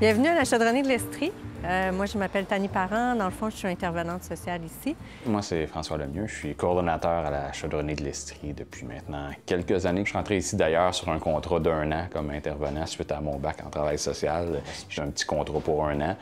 Bienvenue à la Chaudronnerie de l'Estrie. Moi, je m'appelle Tani Parent. Dans le fond, je suis intervenante sociale ici. Moi, c'est François Lemieux. Je suis coordonnateur à la Chaudronnerie de l'Estrie depuis maintenant quelques années. Je suis rentré ici d'ailleurs sur un contrat d'1 an comme intervenant suite à mon bac en travail social. J'ai un petit contrat pour 1 an.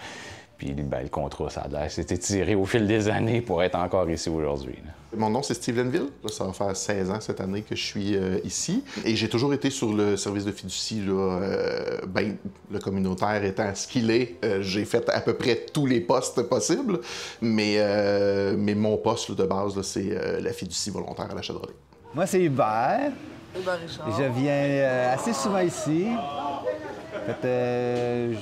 Puis le contrat, ça a l'air, s'est étiré au fil des années pour être encore ici aujourd'hui. Mon nom, c'est Steve Lenville. Ça va faire 16 ans cette année que je suis ici. Et j'ai toujours été sur le service de fiducie. Le communautaire étant ce qu'il est, j'ai fait à peu près tous les postes possibles. Mais mon poste de base, c'est la fiducie volontaire à la Chaudronnerie. Moi, c'est Hubert. Hubert Richard. Je viens assez souvent ici. En fait,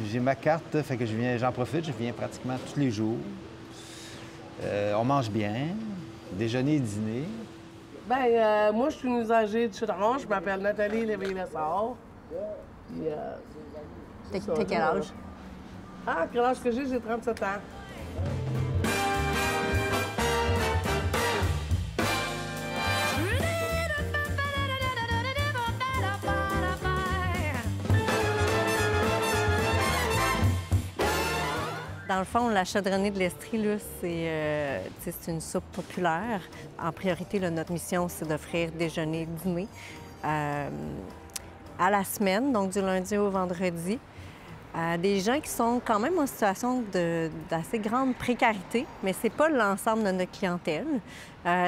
j'ai ma carte, fait que j'en profite, je viens pratiquement tous les jours. On mange bien, déjeuner et dîner. Moi, je suis une usagère de Chaudron. Je m'appelle Nathalie Léveillé-Lessard. T'as quel âge? Ah, quel âge que j'ai? J'ai 37 ans. Dans le fond, la Chaudronnerie de l'Estrie, c'est une soupe populaire. En priorité, là, notre mission, c'est d'offrir déjeuner, dîner à la semaine, donc du lundi au vendredi, à des gens qui sont quand même en situation d'assez grande précarité, mais c'est pas l'ensemble de notre clientèle.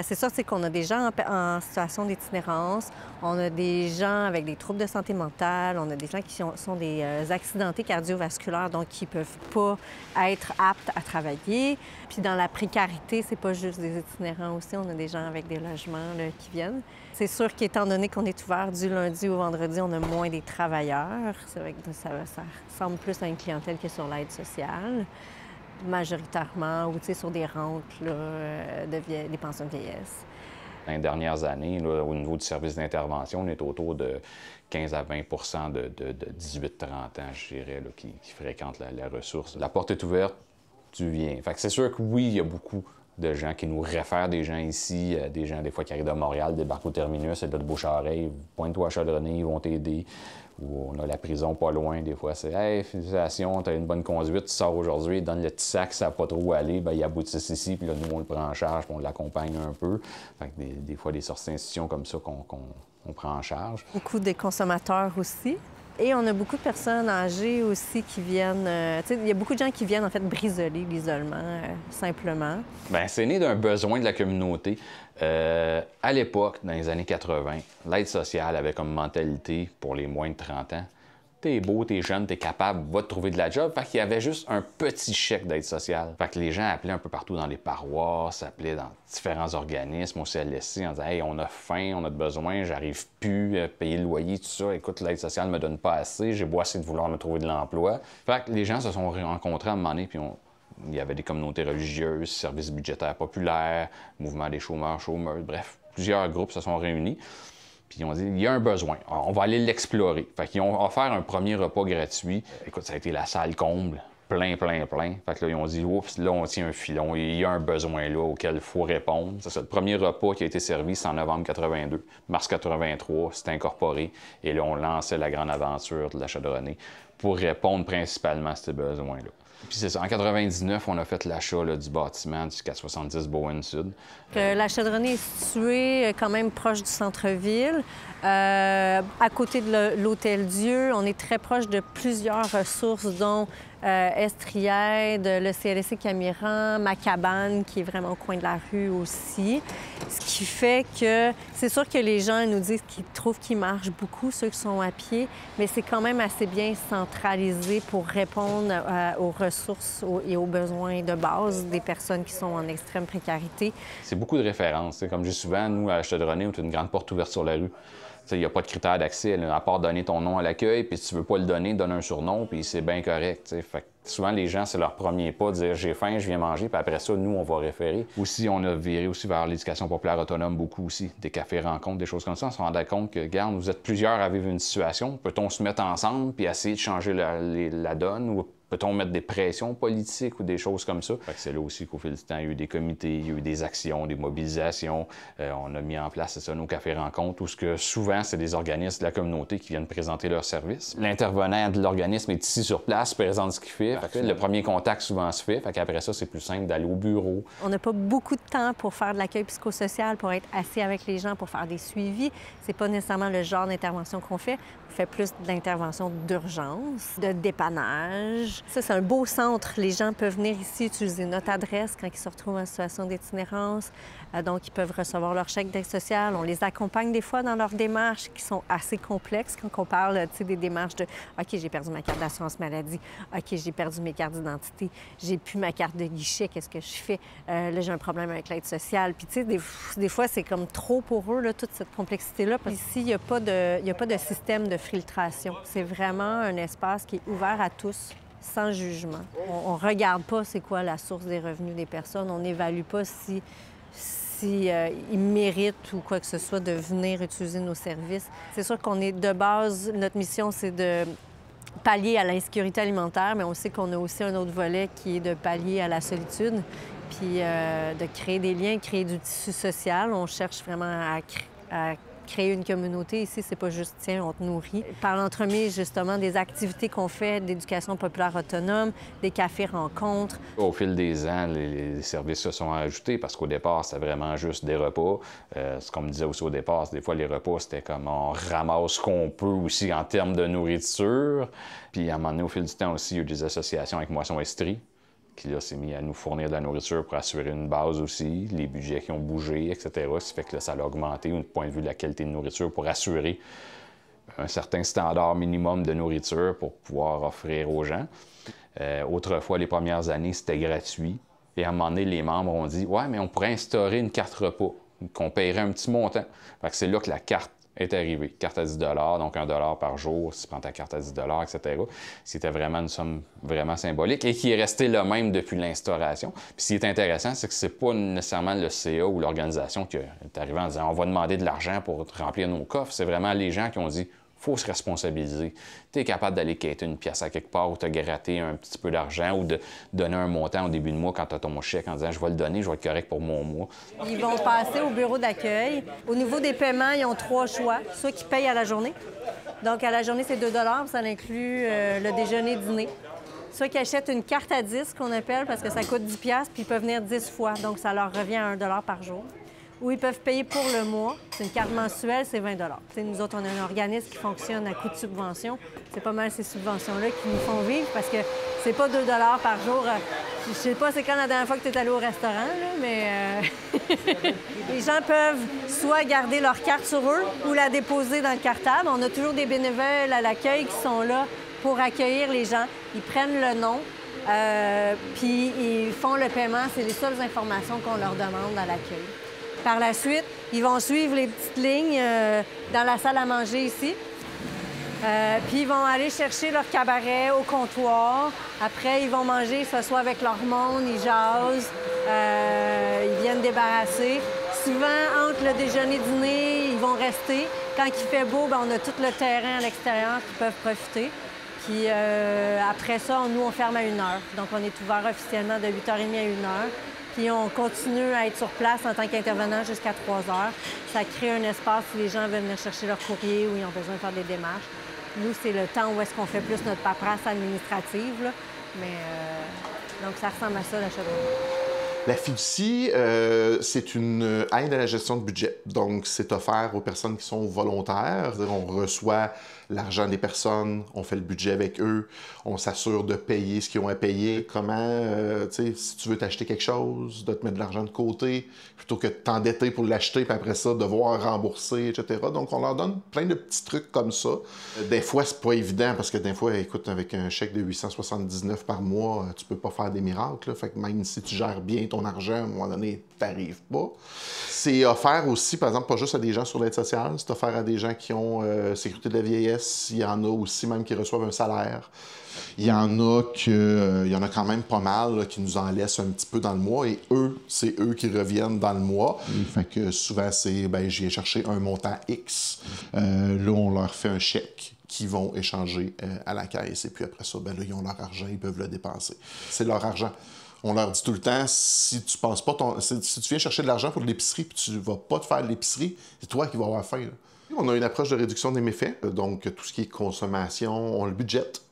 C'est ça, c'est qu'on a des gens en situation d'itinérance, on a des gens avec des troubles de santé mentale, on a des gens qui sont des accidentés cardiovasculaires, donc qui peuvent pas être aptes à travailler. Puis dans la précarité, c'est pas juste des itinérants aussi, on a des gens avec des logements là, qui viennent. C'est sûr qu'étant donné qu'on est ouvert du lundi au vendredi, on a moins des travailleurs. C'est vrai que ça ressemble plus à une clientèle qui est sur l'aide sociale, majoritairement, ou sur des rentes, là, des pensions de vieillesse. Dans les dernières années, là, au niveau du service d'intervention, on est autour de 15 à 20 de 18-30 ans, je dirais, là, qui fréquentent la ressource. La porte est ouverte, tu viens. Fait que c'est sûr que oui, il y a beaucoup de gens qui nous réfèrent des gens ici, des gens des fois qui arrivent de Montréal, débarquent au terminus, et de Bouche-à-Oreille, pointe-toi à Chaudronnerie, ils vont t'aider. Ou on a la prison pas loin, des fois, c'est « Hey, félicitations, t'as une bonne conduite, tu sors aujourd'hui, donne le petit sac, ça n'a pas trop où aller, bien, ils aboutissent ici, puis là, nous, on le prend en charge, puis on l'accompagne un peu. » Fait que des fois, des sorties d'institutions comme ça qu'on prend en charge. Beaucoup des consommateurs aussi. Et on a beaucoup de personnes âgées aussi qui viennent... il y a beaucoup de gens qui viennent, en fait, brisoler l'isolement, simplement. Bien, c'est né d'un besoin de la communauté. À l'époque, dans les années 80, l'aide sociale avait comme mentalité, pour les moins de 30 ans, t'es beau, t'es jeune, t'es capable, va te trouver de la job. Fait qu'il y avait juste un petit chèque d'aide sociale. Fait que les gens appelaient un peu partout dans les paroisses, appelaient dans différents organismes, au CLSC, en disant « Hey, on a faim, on a besoin, j'arrive plus à payer le loyer, tout ça. Écoute, l'aide sociale me donne pas assez, j'ai beau essayer de vouloir me trouver de l'emploi. » Fait que les gens se sont rencontrés à un moment donné, puis il y avait des communautés religieuses, services budgétaires populaires, mouvement des chômeurs, bref, plusieurs groupes se sont réunis. Puis ils ont dit, il y a un besoin, on va aller l'explorer. Fait qu'ils ont offert un premier repas gratuit. Écoute, ça a été la salle comble, plein. Fait que là, ils ont dit, oups, là, on tient un filon, il y a un besoin là auquel il faut répondre. C'est le premier repas qui a été servi, c'est en novembre 82. Mars 83, c'était incorporé. Et là, on lançait la grande aventure de la Chaudronnerie pour répondre principalement à ces besoins-là. Puis c'est ça, en 99, on a fait l'achat du bâtiment du 470 Bowen Sud. La Chaudronnerie est située quand même proche du centre-ville. À côté de l'Hôtel-Dieu, on est très proche de plusieurs ressources, dont Estriaide, le CLSC Camiran, ma cabane, qui est vraiment au coin de la rue aussi. Ce qui fait que c'est sûr que les gens nous disent qu'ils trouvent qu'ils marchent beaucoup, ceux qui sont à pied, mais c'est quand même assez bien centralisé pour répondre aux ressources et aux besoins de base des personnes qui sont en extrême précarité. C'est beaucoup de références. Comme je dis souvent, nous, à la Chaudronnerie, on a une grande porte ouverte sur la rue. Il n'y a pas de critère d'accès, à part donner ton nom à l'accueil, puis si tu veux pas le donner, donne un surnom, puis c'est bien correct. Fait que souvent, les gens, c'est leur premier pas, de dire « j'ai faim, je viens manger », puis après ça, nous, on va référer. Aussi, on a viré aussi vers l'éducation populaire autonome beaucoup aussi, des cafés-rencontres, des choses comme ça. On se rendait compte que, regarde, vous êtes plusieurs à vivre une situation, peut-on se mettre ensemble puis essayer de changer la donne, ou peut-on mettre des pressions politiques ou des choses comme ça? C'est là aussi qu'au fil du temps, il y a eu des comités, il y a eu des actions, des mobilisations. On a mis en place, c'est ça, nos cafés-rencontres, où souvent, c'est des organismes de la communauté qui viennent présenter leurs services. L'intervenant de l'organisme est ici sur place, présente ce qu'il fait. Le premier contact souvent se fait. Après ça, c'est plus simple d'aller au bureau. On n'a pas beaucoup de temps pour faire de l'accueil psychosocial, pour être assis avec les gens, pour faire des suivis. C'est pas nécessairement le genre d'intervention qu'on fait. On fait plus de l'intervention d'urgence, de dépannage. Ça, c'est un beau centre. Les gens peuvent venir ici utiliser notre adresse quand ils se retrouvent en situation d'itinérance. Donc, ils peuvent recevoir leur chèque d'aide sociale. On les accompagne des fois dans leurs démarches qui sont assez complexes quand on parle des démarches de « OK, j'ai perdu ma carte d'assurance maladie. OK, j'ai perdu mes cartes d'identité. J'ai plus ma carte de guichet. Qu'est-ce que je fais? Là, j'ai un problème avec l'aide sociale. » Puis, tu sais, des fois, c'est comme trop pour eux, là, toute cette complexité-là. Ici, il n'y a pas de système de filtration. C'est vraiment un espace qui est ouvert à tous, sans jugement. On ne regarde pas c'est quoi la source des revenus des personnes. On n'évalue pas si ils méritent ou quoi que ce soit de venir utiliser nos services. C'est sûr qu'on est de base, notre mission, c'est de pallier à l'insécurité alimentaire, mais on sait qu'on a aussi un autre volet qui est de pallier à la solitude, puis de créer des liens, créer du tissu social. On cherche vraiment à créer une communauté. Ici, c'est pas juste, tiens, on te nourrit. Par l'entremise, justement, des activités qu'on fait d'éducation populaire autonome, des cafés-rencontres. Au fil des ans, les services se sont ajoutés parce qu'au départ, c'était vraiment juste des repas. Ce qu'on me disait aussi au départ, des fois, les repas, c'était comme on ramasse ce qu'on peut aussi en termes de nourriture. Puis à un moment donné, au fil du temps aussi, il y a eu des associations avec Moisson Estrie qui là, s'est mis à nous fournir de la nourriture pour assurer une base aussi, les budgets qui ont bougé, etc. Ça fait que là, ça a augmenté du point de vue de la qualité de nourriture pour assurer un certain standard minimum de nourriture pour pouvoir offrir aux gens. Autrefois, les premières années, c'était gratuit. Et à un moment donné, les membres ont dit « Ouais, mais on pourrait instaurer une carte repas, qu'on paierait un petit montant. » Fait que c'est là que la carte est arrivée. Carte à 10 donc $1 par jour si tu prends ta carte à 10 etc. C'était vraiment une somme vraiment symbolique et qui est restée le même depuis l'instauration. Puis ce qui est intéressant, c'est que c'est pas nécessairement le CA ou l'organisation qui est arrivé en disant « On va demander de l'argent pour remplir nos coffres ». C'est vraiment les gens qui ont dit faut se responsabiliser. Tu es capable d'aller quêter une pièce à quelque part ou te gratter un petit peu d'argent ou de donner un montant au début de mois quand tu as ton chèque en disant « Je vais le donner, je vais être correct pour mon mois ». Ils vont passer au bureau d'accueil. Au niveau des paiements, ils ont 3 choix. Soit qu'ils payent à la journée. Donc, à la journée, c'est 2 $. Ça inclut le déjeuner-dîner. Soit qu'ils achètent une carte à 10 qu'on appelle parce que ça coûte 10 $, puis ils peuvent venir 10 fois. Donc, ça leur revient à 1 $ par jour. Ou ils peuvent payer pour le mois. C'est une carte mensuelle, c'est 20 $. T'sais, nous autres, on a un organisme qui fonctionne à coût de subvention. C'est pas mal ces subventions-là qui nous font vivre parce que c'est pas 2 $ par jour. Je sais pas c'est quand la dernière fois que tu es allé au restaurant, là, mais les gens peuvent soit garder leur carte sur eux ou la déposer dans le cartable. On a toujours des bénévoles à l'accueil qui sont là pour accueillir les gens. Ils prennent le nom, puis ils font le paiement. C'est les seules informations qu'on leur demande à l'accueil. Par la suite, ils vont suivre les petites lignes dans la salle à manger ici. Puis ils vont aller chercher leur cabaret au comptoir. Après, ils vont manger, ils s'assoient avec leur monde, ils jasent, ils viennent débarrasser. Souvent, entre le déjeuner et le dîner, ils vont rester. Quand il fait beau, bien, on a tout le terrain à l'extérieur qui peuvent profiter. Puis après ça, nous, on ferme à 1 h. Donc, on est ouvert officiellement de 8h30 à 1 h. Puis on continue à être sur place en tant qu'intervenant jusqu'à 3 h. Ça crée un espace où les gens veulent venir chercher leur courrier ou ils ont besoin de faire des démarches. Nous, c'est le temps où est-ce qu'on fait plus notre paperasse administrative, là. Mais donc, ça ressemble à ça, la chevronnerie. La fiducie, c'est une aide à la gestion de budget. Donc, c'est offert aux personnes qui sont volontaires. C'est-à-dire, on reçoit l'argent des personnes, on fait le budget avec eux, on s'assure de payer ce qu'ils ont à payer. Comment, tu sais, si tu veux t'acheter quelque chose, de te mettre de l'argent de côté, plutôt que de t'endetter pour l'acheter, puis après ça, devoir rembourser, etc. Donc, on leur donne plein de petits trucs comme ça. Des fois, c'est pas évident, parce que des fois, écoute, avec un chèque de 879 par mois, tu peux pas faire des miracles, là. Fait que même si tu gères bien ton argent, à un moment donné, t'arrives pas. C'est offert aussi, par exemple, pas juste à des gens sur l'aide sociale, c'est offert à des gens qui ont sécurité de la vieillesse, laissent. Il y en a aussi même qui reçoivent un salaire. Il y en a quand même pas mal là, qui nous en laissent un petit peu dans le mois et c'est eux qui reviennent dans le mois. Fait que souvent, c'est, je viens chercher un montant X. Là, on leur fait un chèque qu'ils vont échanger à la caisse. Et puis après ça, là, ils ont leur argent, ils peuvent le dépenser. C'est leur argent. On leur dit tout le temps, si tu passes pas si tu viens chercher de l'argent pour de l'épicerie puis tu vas pas te faire de l'épicerie, c'est toi qui vas avoir faim. Là. On a une approche de réduction des méfaits. Donc, tout ce qui est consommation, on le budgète.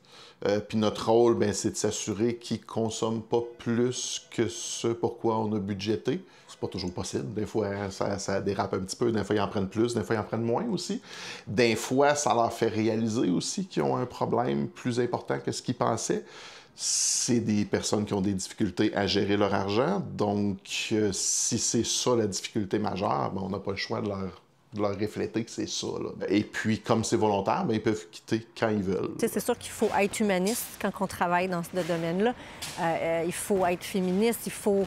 Puis notre rôle, c'est de s'assurer qu'ils ne consomment pas plus que ce pourquoi on a budgété. C'est pas toujours possible. Des fois, ça dérape un petit peu. Des fois, ils en prennent plus. Des fois, ils en prennent moins aussi. Des fois, ça leur fait réaliser aussi qu'ils ont un problème plus important que ce qu'ils pensaient. C'est des personnes qui ont des difficultés à gérer leur argent. Donc, si c'est ça la difficulté majeure, on n'a pas le choix de leur refléter que c'est ça. Là. Et puis, comme c'est volontaire, ils peuvent quitter quand ils veulent. C'est sûr qu'il faut être humaniste quand on travaille dans ce domaine-là. Il faut être féministe, il faut...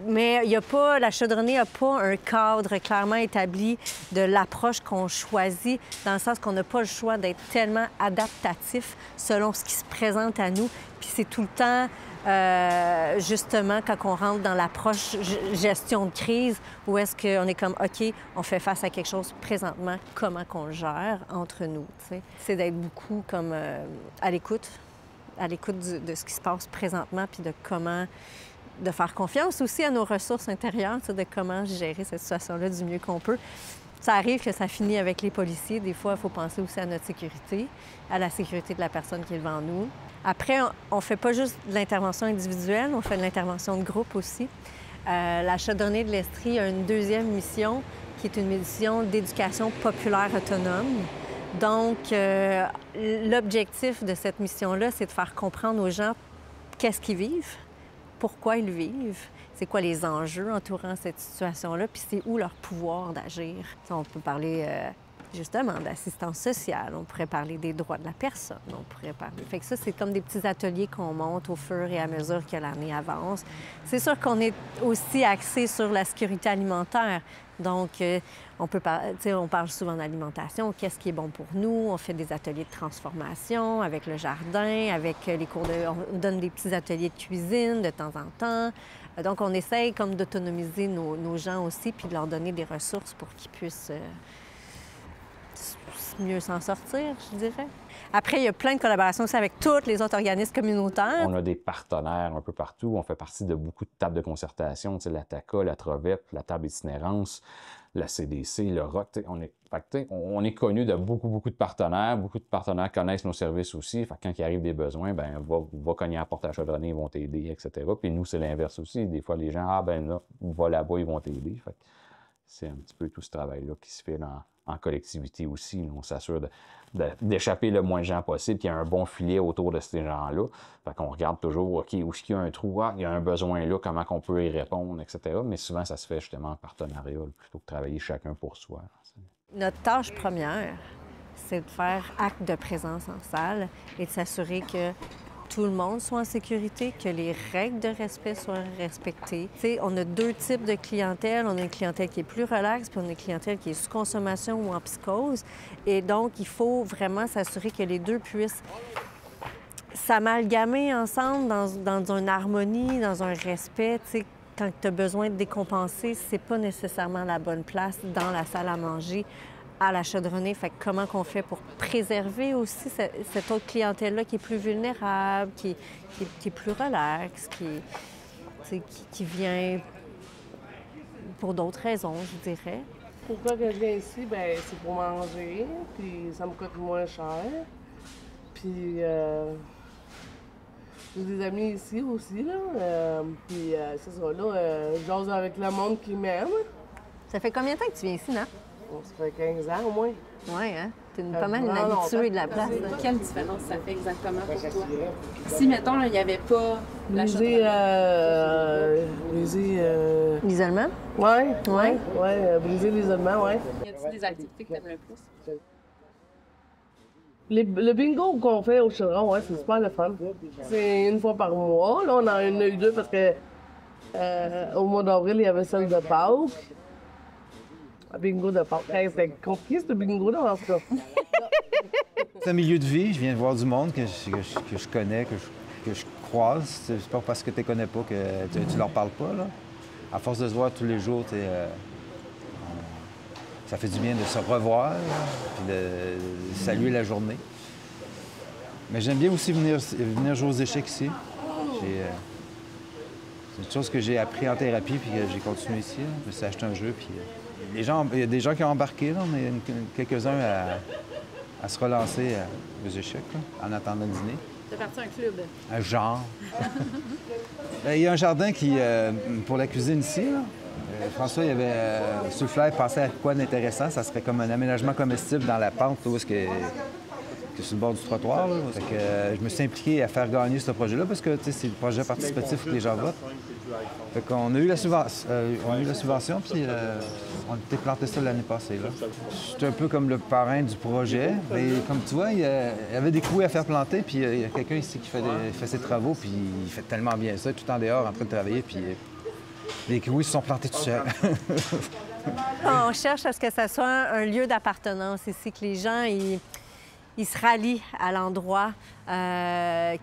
Mais la chaudronnerie n'a pas un cadre clairement établi de l'approche qu'on choisit, dans le sens qu'on n'a pas le choix d'être tellement adaptatif selon ce qui se présente à nous. Puis c'est tout le temps... justement, quand on rentre dans l'approche gestion de crise, où est-ce qu'on est comme, OK, on fait face à quelque chose présentement, comment qu'on le gère entre nous, t'sais. C'est d'être beaucoup comme à l'écoute de ce qui se passe présentement, puis de faire confiance aussi à nos ressources intérieures, de comment gérer cette situation-là du mieux qu'on peut. Ça arrive que ça finit avec les policiers. Des fois, il faut penser aussi à notre sécurité, à la sécurité de la personne qui est devant nous. Après, on ne fait pas juste de l'intervention individuelle, on fait de l'intervention de groupe aussi. La chaudronnerie de l'Estrie a une deuxième mission, qui est une mission d'éducation populaire autonome. Donc, l'objectif de cette mission-là, c'est de faire comprendre aux gens qu'est-ce qu'ils vivent, pourquoi ils vivent, c'est quoi les enjeux entourant cette situation-là, puis c'est où leur pouvoir d'agir. On peut parler justement d'assistance sociale, on pourrait parler des droits de la personne, on pourrait parler... Fait que ça, c'est comme des petits ateliers qu'on monte au fur et à mesure que l'année avance. C'est sûr qu'on est aussi axé sur la sécurité alimentaire. Donc, on parle souvent d'alimentation, qu'est-ce qui est bon pour nous. On fait des ateliers de transformation avec le jardin, avec les cours on donne des petits ateliers de cuisine de temps en temps. Donc, on essaye comme d'autonomiser nos gens aussi, puis de leur donner des ressources pour qu'ils puissent mieux s'en sortir, je dirais. Après, il y a plein de collaborations aussi avec tous les autres organismes communautaires. On a des partenaires un peu partout. On fait partie de beaucoup de tables de concertation, la TACA, la TROVEP, la table itinérance, la CDC, le ROC. On est connu de beaucoup de partenaires. Beaucoup de partenaires connaissent nos services aussi. Fait que quand il arrive des besoins, va cogner à la porte à la chaudronnerie, ils vont t'aider, etc. Puis nous, c'est l'inverse aussi. Des fois, les gens, va là-bas, ils vont t'aider. C'est un petit peu tout ce travail-là qui se fait en collectivité aussi. On s'assure d'échapper le moins de gens possible, qu'il y ait un bon filet autour de ces gens-là. Fait qu'on regarde toujours, OK, où est-ce qu'il y a un trou? Il y a un besoin là, comment on peut y répondre, etc. Mais souvent, ça se fait justement en partenariat, plutôt que de travailler chacun pour soi. Notre tâche première, c'est de faire acte de présence en salle et de s'assurer que tout le monde soit en sécurité, que les règles de respect soient respectées. T'sais, on a deux types de clientèle. On a une clientèle qui est plus relaxe, puis on a une clientèle qui est sous consommation ou en psychose. Et donc, il faut vraiment s'assurer que les deux puissent s'amalgamer ensemble dans une harmonie, dans un respect. T'sais, quand tu as besoin de décompenser, c'est pas nécessairement la bonne place dans la salle à manger à la chaudronnerie. Fait que comment qu'on fait pour préserver aussi cette autre clientèle-là qui est plus vulnérable, qui est plus relaxe, qui vient pour d'autres raisons, je dirais. Pourquoi que je viens ici? C'est pour manger, puis ça me coûte moins cher. Puis j'ai des amis ici aussi, là. Puis c'est ça, là, j'ose avec le monde qui m'aime. Ça fait combien de temps que tu viens ici, non? Ça fait 15 ans au moins. Oui, hein? T'es pas mal une habituée de la place. Là. Quelle différence ça fait exactement pour toi? Si, mettons, il n'y avait pas la chaudronnerie. L'isolement? Oui, briser l'isolement, oui. Y a-t-il des activités que tu aimes le plus? Le bingo qu'on fait au Chaudron, ouais, c'est super le fun. C'est une fois par mois. Là, on en a eu deux parce que au mois d'avril, il y avait celle de Pâques. Bingo de Pâques. Hey, c'était compliqué, ce bingo-là, en tout cas. C'est un milieu de vie, je viens de voir du monde que je connais, que je croise. C'est pas parce que tu les connais pas que tu leur parles pas, là. À force de se voir tous les jours, ça fait du bien de se revoir, puis de saluer la journée. Mais j'aime bien aussi venir jouer aux échecs ici. C'est une chose que j'ai appris en thérapie puis que j'ai continué ici. Je me suis acheté un jeu. Puis, il y a des gens qui ont embarqué, là, mais il y a quelques-uns à se relancer aux échecs là, en attendant le dîner. T'as parti un club? Un genre. Il y a un jardin pour la cuisine ici. Là. François, il avait sur le flair pensé à quoi d'intéressant. Ça serait comme un aménagement comestible dans la pente, là, où est-ce que sur le bord du trottoir. Là. Fait que, je me suis impliqué à faire gagner ce projet-là parce que c'est le projet participatif que les gens votent. Fait qu'on a eu la subvention, puis on a été planté ça l'année passée. J'étais un peu comme le parrain du projet. Mais comme tu vois, il y avait des couilles à faire planter, puis il y a quelqu'un ici qui fait ses travaux, puis il fait tellement bien ça, tout en dehors, en train de travailler, puis les kiwis se sont plantés tout seuls. On cherche à ce que ça soit un lieu d'appartenance ici, que les gens ils se rallient à l'endroit,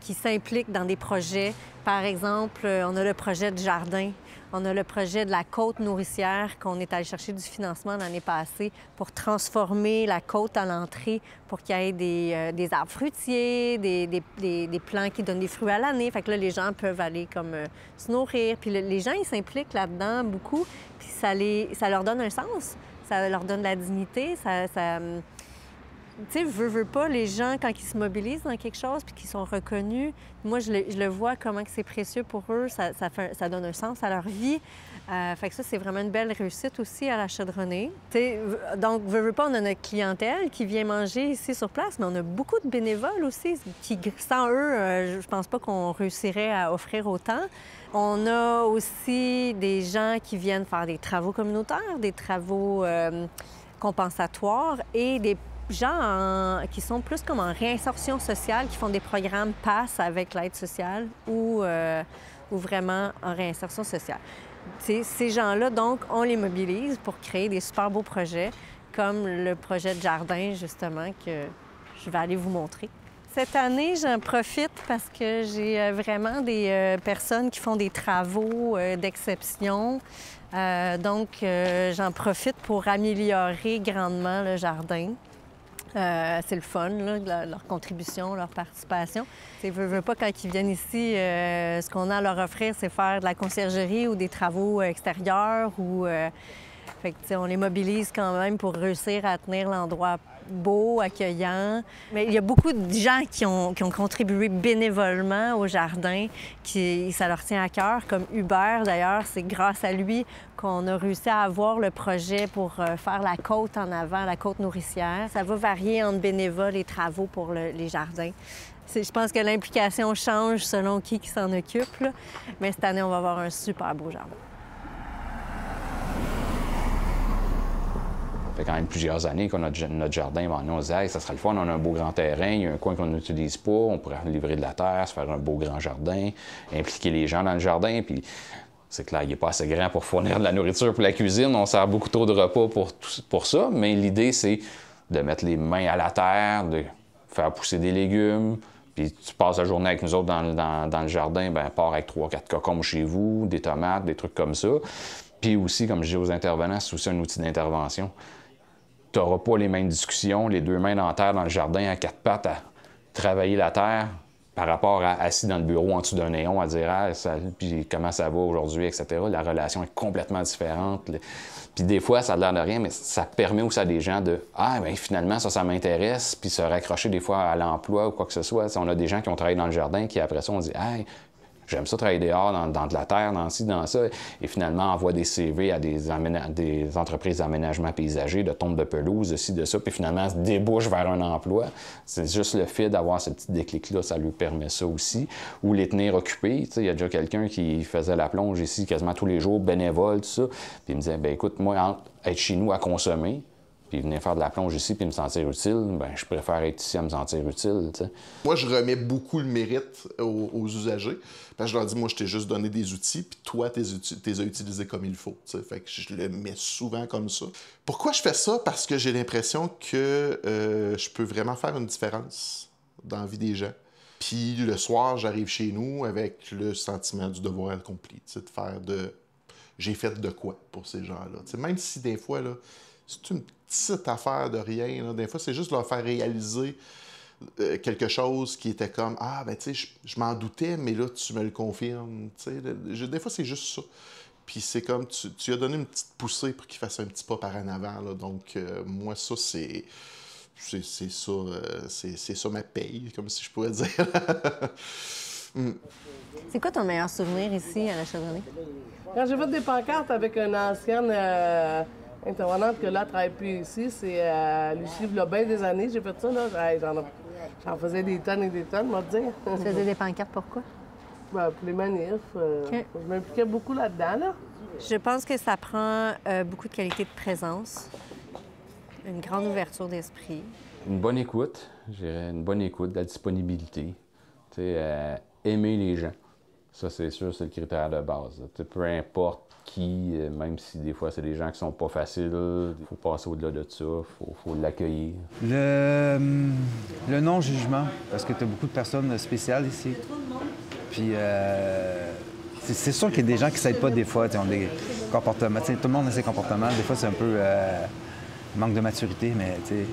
qui s'impliquent dans des projets. Par exemple, on a le projet de jardin, on a le projet de la côte nourricière qu'on est allé chercher du financement l'année passée pour transformer la côte à l'entrée pour qu'il y ait des arbres fruitiers, des plants qui donnent des fruits à l'année. Fait que là, les gens peuvent aller comme se nourrir. Puis les gens, ils s'impliquent là-dedans beaucoup, puis ça leur donne un sens, ça leur donne de la dignité, tu sais, veux pas, les gens, quand ils se mobilisent dans quelque chose puis qu'ils sont reconnus, moi, je le vois comment que c'est précieux pour eux, ça donne un sens à leur vie. Fait que ça, c'est vraiment une belle réussite aussi à la Chaudronnée. Donc, veux pas, on a notre clientèle qui vient manger ici sur place, mais on a beaucoup de bénévoles aussi qui, sans eux, je pense pas qu'on réussirait à offrir autant. On a aussi des gens qui viennent faire des travaux communautaires, des travaux compensatoires et des gens qui sont plus comme en réinsertion sociale, qui font des programmes PASS avec l'aide sociale ou vraiment en réinsertion sociale. Ces gens-là, donc, on les mobilise pour créer des super beaux projets, comme le projet de jardin, justement, que je vais aller vous montrer. Cette année, j'en profite parce que j'ai vraiment des personnes qui font des travaux d'exception. Donc, j'en profite pour améliorer grandement le jardin. C'est le fun, là, leur contribution, leur participation. Veux pas, quand ils viennent ici, ce qu'on a à leur offrir, c'est faire de la conciergerie ou des travaux extérieurs. Fait que, on les mobilise quand même pour réussir à tenir l'endroit beau, accueillant. Mais il y a beaucoup de gens qui ont contribué bénévolement au jardin, ça leur tient à cœur, comme Hubert d'ailleurs. C'est grâce à lui qu'on a réussi à avoir le projet pour faire la côte en avant, la côte nourricière. Ça va varier entre bénévoles et travaux pour les jardins. Je pense que l'implication change selon qui s'en occupe, là. Mais cette année, on va avoir un super beau jardin. Ça fait quand même plusieurs années qu'on a notre jardin. On se dit, hey, ça serait le fun, on a un beau grand terrain, il y a un coin qu'on n'utilise pas, on pourrait livrer de la terre, se faire un beau grand jardin, impliquer les gens dans le jardin. Puis c'est clair, il n'est pas assez grand pour fournir de la nourriture pour la cuisine, on sert beaucoup trop de repas pour ça, mais l'idée, c'est de mettre les mains à la terre, de faire pousser des légumes. Puis tu passes la journée avec nous autres dans le jardin, bien, pars avec 3-4 cocombes chez vous, des tomates, des trucs comme ça. Puis aussi, comme je dis aux intervenants, c'est aussi un outil d'intervention. Tu n'auras pas les mêmes discussions, les deux mains dans la terre dans le jardin à quatre pattes à travailler la terre par rapport à assis dans le bureau en dessous d'un néon à dire ah, puis comment ça va aujourd'hui, etc. La relation est complètement différente. Puis des fois, ça a l'air de rien, mais ça permet aussi à des gens de ah, bien finalement, ça m'intéresse, puis se raccrocher des fois à l'emploi ou quoi que ce soit. On a des gens qui ont travaillé dans le jardin qui après ça, on dit hey, j'aime ça travailler dehors, dans de la terre, dans ci, dans ça. Et finalement, envoie des CV à des entreprises d'aménagement paysager, de tonte de pelouse, de ci, de ça, puis finalement, se débouche vers un emploi. C'est juste le fait d'avoir ce petit déclic-là, ça lui permet ça aussi. Ou les tenir occupés. Il y a déjà quelqu'un qui faisait la plonge ici quasiment tous les jours, bénévole, tout ça. Puis il me disait, bien écoute, moi, entre être chez nous à consommer, puis venir faire de la plonge ici puis me sentir utile, ben je préfère être ici à me sentir utile, tu sais. Moi, je remets beaucoup le mérite aux usagers. Parce que je leur dis, moi, je t'ai juste donné des outils, puis toi, t'es as utilisés comme il faut. T'sais. Fait que je le mets souvent comme ça. Pourquoi je fais ça? Parce que j'ai l'impression que je peux vraiment faire une différence dans la vie des gens. Puis le soir, j'arrive chez nous avec le sentiment du devoir accompli, de faire de... J'ai fait de quoi pour ces gens-là. T'sais, même si des fois, là, c'est une petite affaire de rien, là, des fois, c'est juste leur faire réaliser quelque chose qui était comme « Ah, ben tu sais, je m'en doutais, mais là, tu me le confirmes. » Des fois, c'est juste ça. Puis c'est comme, tu lui as donné une petite poussée pour qu'il fasse un petit pas par en avant. Là. Donc, moi, ça, c'est ça ma paye, comme si je pourrais dire. C'est quoi ton meilleur souvenir ici à la Chaudronnée? Quand j'ai fait des pancartes avec une ancienne intervenante que là, elle ne travaille plus ici, c'est Lucie, il y a bien des années, j'ai fait ça, là. Hey, j'en faisais des tonnes et des tonnes, moi, te dire. Tu faisais des pancartes, pourquoi? Ben, pour les manifs. OK. Je m'impliquais beaucoup là-dedans, là. Je pense que ça prend beaucoup de qualité de présence, une grande ouverture d'esprit. Une bonne écoute, je dirais, une bonne écoute, de la disponibilité, tu sais, aimer les gens. Ça, c'est sûr, c'est le critère de base. Peu importe qui, même si des fois, c'est des gens qui sont pas faciles, il faut passer au-delà de ça, il faut l'accueillir. Le non-jugement, parce que tu as beaucoup de personnes spéciales ici. Puis, c'est sûr qu'il y a des gens qui ne s'aident pas des fois, ont des comportements. Tout le monde a ses comportements. Des fois, c'est un peu manque de maturité, mais tu sais.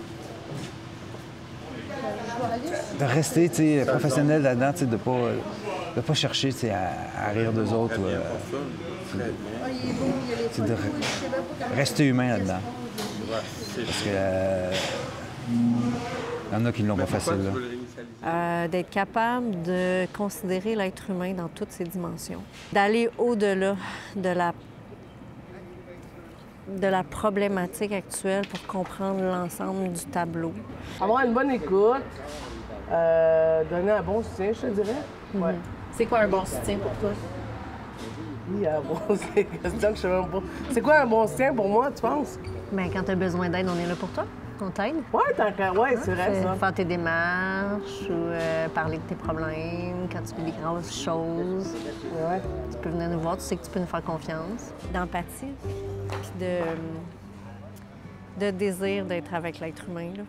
De rester professionnel là-dedans, de ne pas chercher à rire d'eux autres. De rester humain là-dedans. Parce que y en a qui ne l'ont pas facile. D'être capable de considérer l'être humain dans toutes ses dimensions. D'aller au-delà de la problématique actuelle pour comprendre l'ensemble du tableau. Avoir une bonne écoute, donner un bon soutien, je te dirais. Ouais. C'est quoi un bon soutien pour toi? Oui, un bon soutien, question que je sais même pas. C'est quoi un bon soutien pour moi, tu penses? Bien, quand tu as besoin d'aide, on est là pour toi. On t'aide. Oui, c'est vrai, ça. Faire tes démarches ou parler de tes problèmes quand tu fais des grosses choses. Ouais. Tu peux venir nous voir, tu sais que tu peux nous faire confiance. D'empathie, puis de désir d'être avec l'être humain, là.